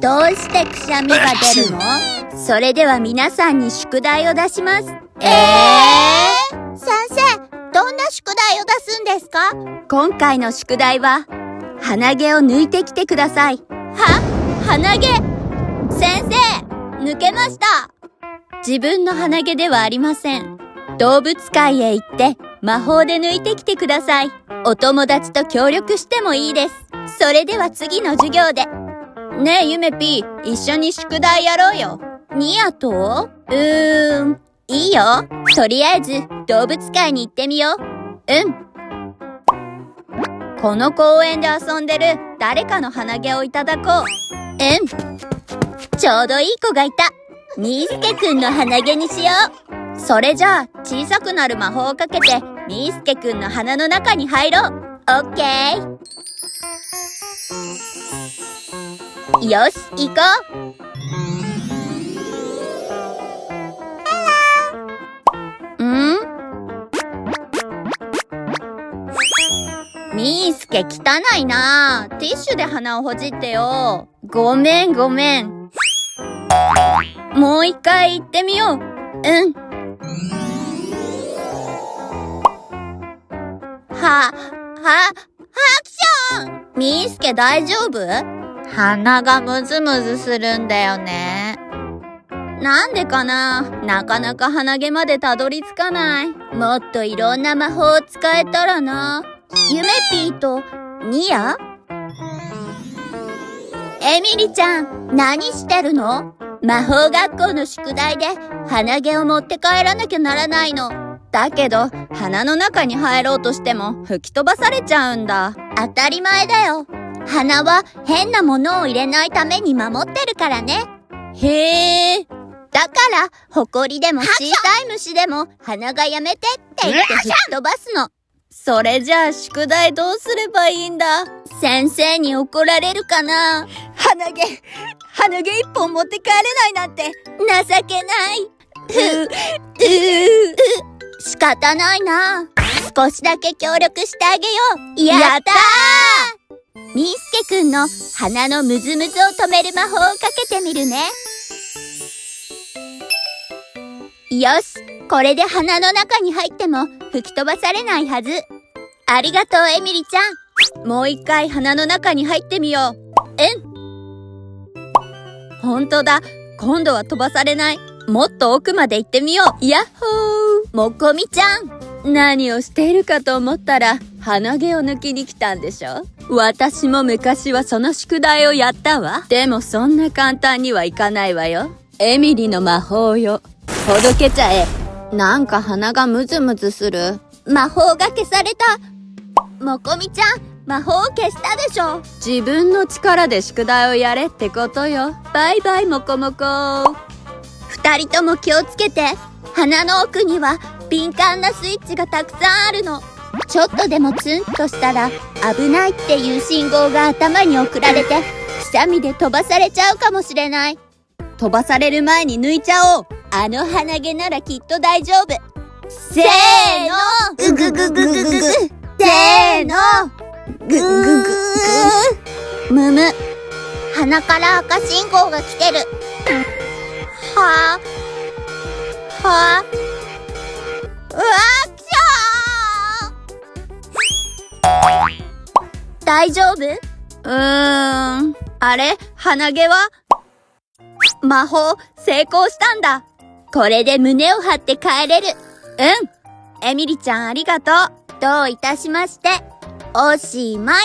どうしてくしゃみが出るの？それでは皆さんに宿題を出します。先生、どんな宿題を出すんですか？今回の宿題は、鼻毛を抜いてきてください。鼻毛？先生、抜けました。自分の鼻毛ではありません。動物界へ行って魔法で抜いてきてください。お友達と協力してもいいです。それでは次の授業で。ねえゆめぴー、一緒に宿題やろうよ。ニアと？いいよ。とりあえず動物界に行ってみよう。この公園で遊んでる誰かの鼻毛をいただこう。ちょうどいい子がいた。みーすけくんの鼻毛にしよう。それじゃあ小さくなる魔法をかけてみーすけくんの鼻の中に入ろう。オッケー。よし、行こう。みーすけ汚いな。ティッシュで鼻をほじってよ。ごめん。もう一回行ってみよう。ハクション！みーすけ大丈夫？鼻がムズムズするんだよね。なんでかな？なかなか鼻毛までたどり着かない。もっといろんな魔法を使えたらな。ゆめぴーとニア？エミリちゃん、何してるの？魔法学校の宿題で鼻毛を持って帰らなきゃならないの。だけど、鼻の中に入ろうとしても吹き飛ばされちゃうんだ。当たり前だよ。鼻は変なものを入れないために守ってるからね。へー。だから、ホコリでも小さい虫でも鼻がやめてって言って吹き飛ばすの。それじゃあ宿題どうすればいいんだ？先生に怒られるかな？鼻毛一本持って帰れないなんて情けない。仕方ないな。少しだけ協力してあげよう。やったー！みーすけくんの鼻のムズムズを止める魔法をかけてみるね。よし、これで鼻の中に入っても吹き飛ばされないはず。ありがとうエミリちゃん。もう一回鼻の中に入ってみよう。ほんとだ。今度は飛ばされない。もっと奥まで行ってみよう。やっほー。もこみちゃん。何をしているかと思ったら、鼻毛を抜きに来たんでしょ？私も昔はその宿題をやったわ。でもそんな簡単にはいかないわよ。エミリの魔法よ。ほどけちゃえ。なんか鼻がムズムズする。魔法が消された。もこみちゃん、魔法を消したでしょ。自分の力で宿題をやれってことよ。バイバイもこもこ。二人とも気をつけて。鼻の奥には敏感なスイッチがたくさんあるの。ちょっとでもツンとしたら危ないっていう信号が頭に送られて、くしゃみで飛ばされちゃうかもしれない。飛ばされる前に抜いちゃおう。あの鼻毛ならきっと大丈夫。せーの！ぐぐぐぐぐぐぐ。せーの！ぐぐぐぐ。むむ。鼻から赤信号が来てる。はぁ。アクション！大丈夫？あれ？鼻毛は？魔法成功したんだ。これで胸を張って帰れる。エミリちゃんありがとう。どういたしまして。おしまい。